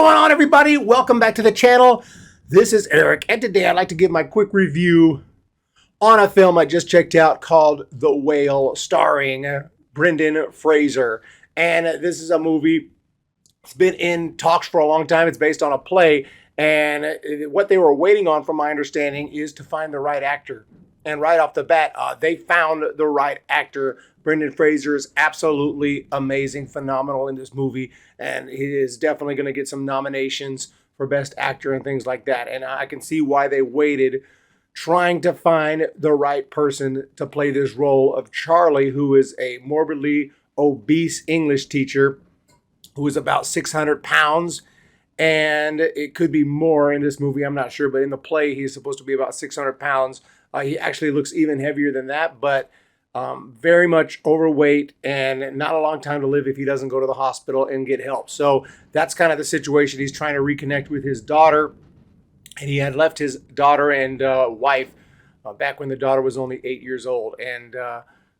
going on, everybody? Welcome back to the channel. This is Eric, and today I'd like to give my quick review on a film I just checked out called The Whale, starring Brendan Fraser. And this is a movie. It's been in talks for a long time. It's based on a play, and what they were waiting on, from my understanding, is to find the right actor. And right off the bat, they found the right actor. Brendan Fraser is absolutely amazing, phenomenal in this movie, and he is definitely going to get some nominations for Best Actor and things like that. And I can see why they waited, trying to find the right person to play this role of Charlie, who is a morbidly obese English teacher who is about 600 pounds. And it could be more in this movie, I'm not sure, but in the play, he's supposed to be about 600 pounds. He actually looks even heavier than that, but very much overweight and not a long time to live if he doesn't go to the hospital and get help. So that's kind of the situation. He's trying to reconnect with his daughter, and he had left his daughter and wife back when the daughter was only 8 years old. And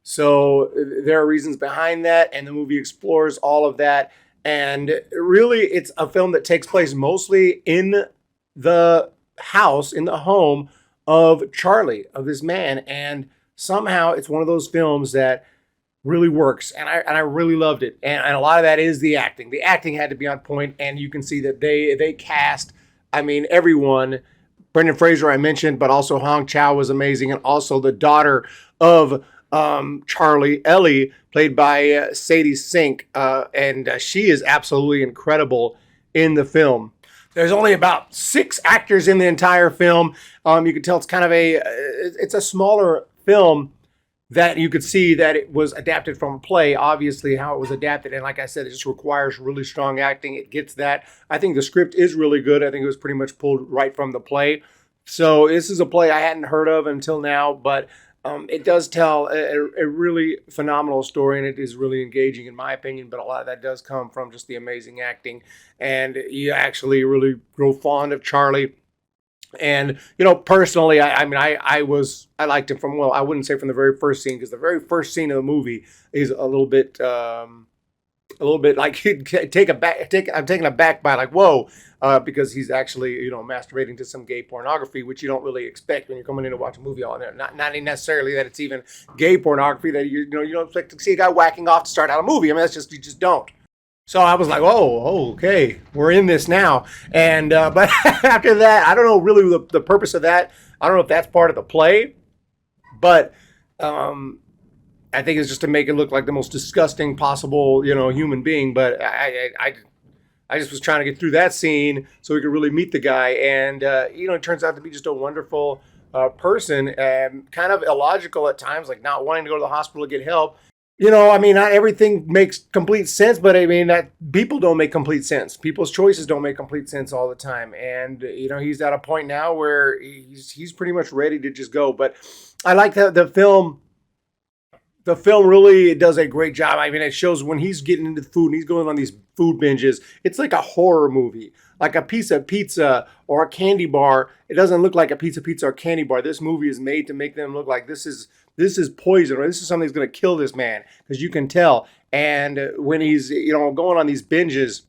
so there are reasons behind that, and the movie explores all of that. And really, it's a film that takes place mostly in the house, in the home of Charlie, of this man. And somehow it's one of those films that really works. And I really loved it. And a lot of that is the acting. The acting had to be on point, and you can see that they cast, I mean, everyone. Brendan Fraser I mentioned, but also Hong Chow was amazing. And also the daughter of Charlie, Ellie, played by Sadie Sink, and she is absolutely incredible in the film. There's only about 6 actors in the entire film. You can tell it's kind of it's a smaller film, that you could see that it was adapted from a play, obviously how it was adapted. And like I said, it just requires really strong acting. It gets that. I think the script is really good. I think it was pretty much pulled right from the play. So this is a play I hadn't heard of until now, but it does tell a really phenomenal story, and it is really engaging in my opinion, but a lot of that does come from just the amazing acting, and you actually really grow fond of Charlie. And, you know, personally, I liked him from, well, I wouldn't say from the very first scene, because the very first scene of the movie is a little bit like he'd I'm taken aback by, like, whoa, because he's actually, you know, masturbating to some gay pornography, which you don't really expect when you're coming in to watch a movie. All that, not necessarily that it's even gay pornography, that you don't expect to see a guy whacking off to start out a movie. I mean, that's just, you just don't. So I was like, oh, okay, we're in this now. And but after that, I don't know really the purpose of that. I don't know if that's part of the play, but I think it's just to make it look like the most disgusting possible, you know, human being. But I just was trying to get through that scene so we could really meet the guy. And, you know, it turns out to be just a wonderful person, and kind of illogical at times, like not wanting to go to the hospital to get help. You know, I mean, not everything makes complete sense, but I mean, that people don't make complete sense. People's choices don't make complete sense all the time. And, you know, he's at a point now where he's pretty much ready to just go. But I like that the film really does a great job. I mean, it shows when he's getting into food and he's going on these food binges. It's like a horror movie, like a piece of pizza or a candy bar. It doesn't look like a piece of pizza or candy bar. This movie is made to make them look like this is poison, or this is something that's going to kill this man, because you can tell. And when he's, you know, going on these binges,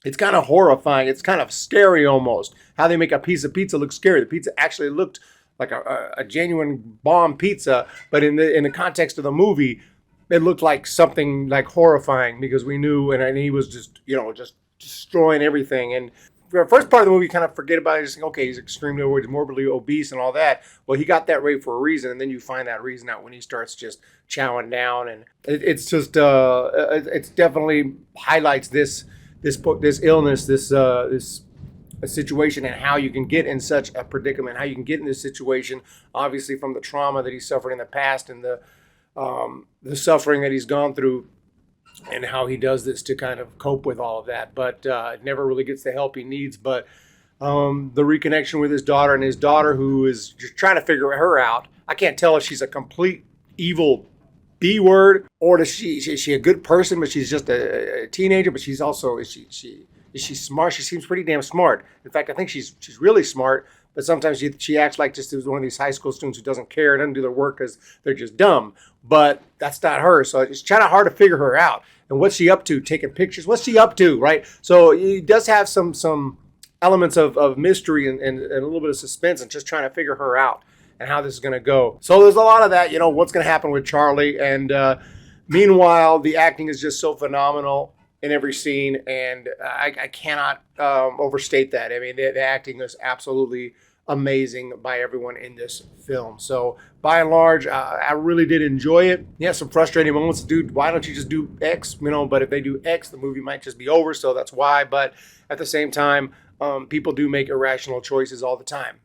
it's kind of horrifying. It's kind of scary almost, how they make a piece of pizza look scary. The pizza actually looked like a genuine bomb pizza, but in the context of the movie, it looked like something like horrifying, because we knew, and he was just, you know, just destroying everything. And the first part of the movie, you kind of forget about it. Just think, okay, he's extremely overweight, he's morbidly obese and all that. Well, he got that way for a reason, and then you find that reason out when he starts just chowing down. And it's just, it's definitely highlights this illness, this situation, and how you can get in such a predicament, how you can get in this situation, obviously from the trauma that he suffered in the past, and the suffering that he's gone through, and how he does this to kind of cope with all of that. But never really gets the help he needs. But the reconnection with his daughter, and his daughter, who is just trying to figure her out. I can't tell if she's a complete evil B word, or is she a good person, but she's just a teenager. But she's also, is she smart? She seems pretty damn smart. In fact, I think she's really smart. But sometimes she acts like just one of these high school students who doesn't care and doesn't do their work because they're just dumb. But that's not her. So it's kind of hard to figure her out. And what's she up to? Taking pictures. What's she up to, right? So he does have some elements of mystery and a little bit of suspense and just trying to figure her out and how this is going to go. So there's a lot of that, what's going to happen with Charlie. And meanwhile, the acting is just so phenomenal in every scene, and I cannot overstate that. I mean, the acting is absolutely amazing by everyone in this film. So by and large, I really did enjoy it. Yeah, some frustrating moments. Dude, why don't you just do X? But if they do X, the movie might just be over. So that's why. But at the same time, people do make irrational choices all the time.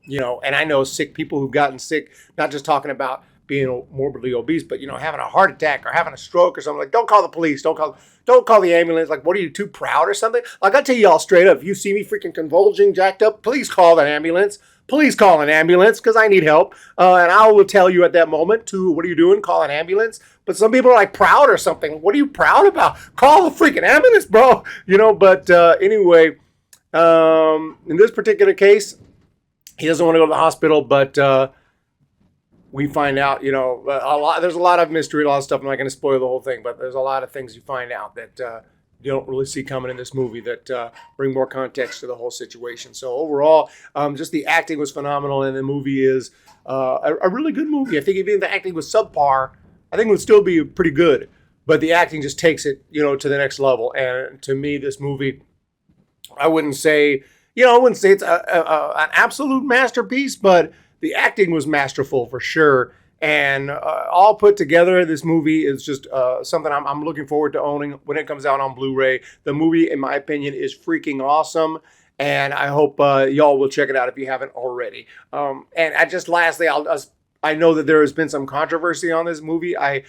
And I know sick people who've gotten sick, not just talking about being morbidly obese, but having a heart attack or having a stroke or something. Like, don't call the police, don't call the ambulance. Like, what are you, too proud or something? Like, I'll tell you all straight up, if you see me freaking convulsing, jacked up, please call an ambulance. Please call an ambulance, because I need help. And I will tell you at that moment, too, what are you doing? Call an ambulance. But some people are like proud or something. What are you proud about? Call the freaking ambulance, bro. But anyway, in this particular case, he doesn't want to go to the hospital, but we find out, there's a lot of mystery, a lot of stuff. I'm not going to spoil the whole thing, but there's a lot of things you find out that you don't really see coming in this movie that bring more context to the whole situation. So overall, just the acting was phenomenal, and the movie is a really good movie. I think if even the acting was subpar, I think it would still be pretty good. But the acting just takes it, to the next level. And to me, this movie, I wouldn't say it's an absolute masterpiece, but the acting was masterful for sure. And all put together, this movie is just something I'm looking forward to owning when it comes out on Blu-ray. The movie, in my opinion, is freaking awesome. And I hope y'all will check it out if you haven't already. And lastly, I know that there has been some controversy on this movie. I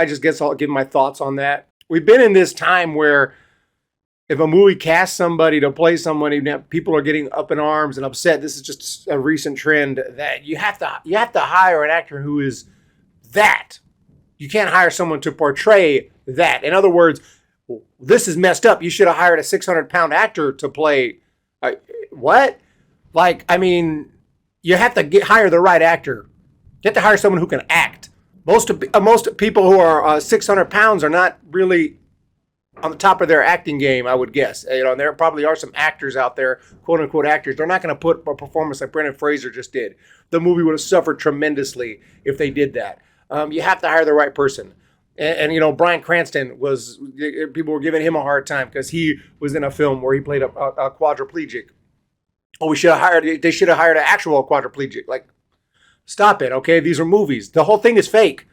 just guess I'll give my thoughts on that. We've been in this time where if a movie casts somebody to play somebody, people are getting up in arms and upset. This is just a recent trend that you have to hire an actor who is that. You can't hire someone to portray that. In other words, this is messed up. You should have hired a 600-pound actor to play. What? You have to hire the right actor. You have to hire someone who can act. Most people who are 600 pounds are not really on the top of their acting game, I would guess. And there probably are some actors out there, quote unquote actors. They're not going to put a performance like Brendan Fraser just did. The movie would have suffered tremendously if they did that. You have to hire the right person. And Bryan Cranston people were giving him a hard time because he was in a film where he played a quadriplegic. Oh, they should have hired an actual quadriplegic. Like, stop it, okay? These are movies. The whole thing is fake.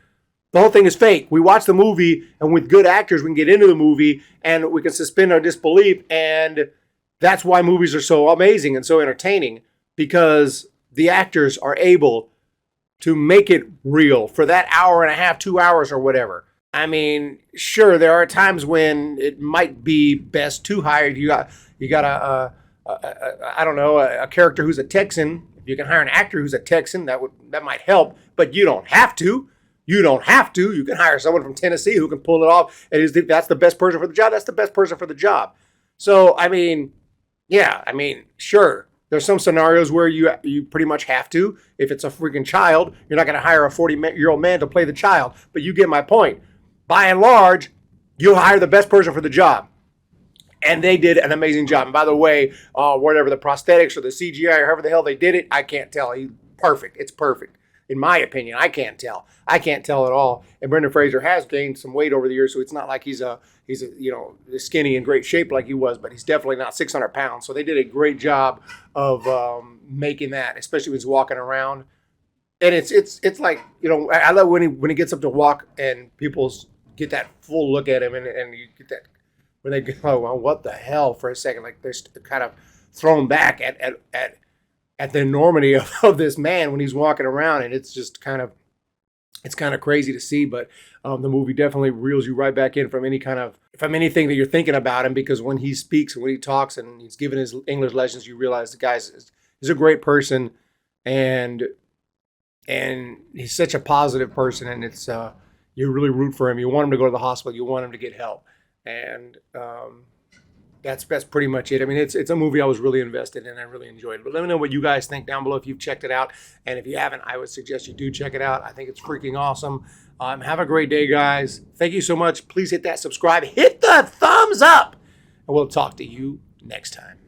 The whole thing is fake. We watch the movie, and with good actors, we can get into the movie, and we can suspend our disbelief, and that's why movies are so amazing and so entertaining, because the actors are able to make it real for that hour and a half, 2 hours, or whatever. I mean, sure, there are times when it might be best to hire. You got a character who's a Texan. If you can hire an actor who's a Texan, that might help, but you don't have to. You don't have to. You can hire someone from Tennessee who can pull it off. And that's the best person for the job. That's the best person for the job. So, sure. There's some scenarios where you pretty much have to. If it's a freaking child, you're not going to hire a 40-year-old man to play the child. But you get my point. By and large, you'll hire the best person for the job. And they did an amazing job. And by the way, whatever the prosthetics or the CGI or however the hell they did it, I can't tell. He's perfect. It's perfect. In my opinion, I can't tell. I can't tell at all. And Brendan Fraser has gained some weight over the years, so it's not like he's skinny and great shape like he was, but he's definitely not 600 pounds. So they did a great job of making that, especially when he's walking around. And it's like, I love when he gets up to walk and people get that full look at him, and you get that when they go, oh, well, what the hell, for a second, like they're kind of thrown back at the enormity of this man when he's walking around, and it's just kind of crazy to see. But the movie definitely reels you right back in from anything that you're thinking about him, because when he speaks and when he talks and he's giving his English lessons, you realize the guy is a great person, and he's such a positive person, and it's you really root for him. You want him to go to the hospital. You want him to get help, and That's pretty much it. I mean, it's a movie I was really invested in. I really enjoyed it. But let me know what you guys think down below if you've checked it out. And if you haven't, I would suggest you do check it out. I think it's freaking awesome. Have a great day, guys. Thank you so much. Please hit that subscribe. Hit the thumbs up. And we'll talk to you next time.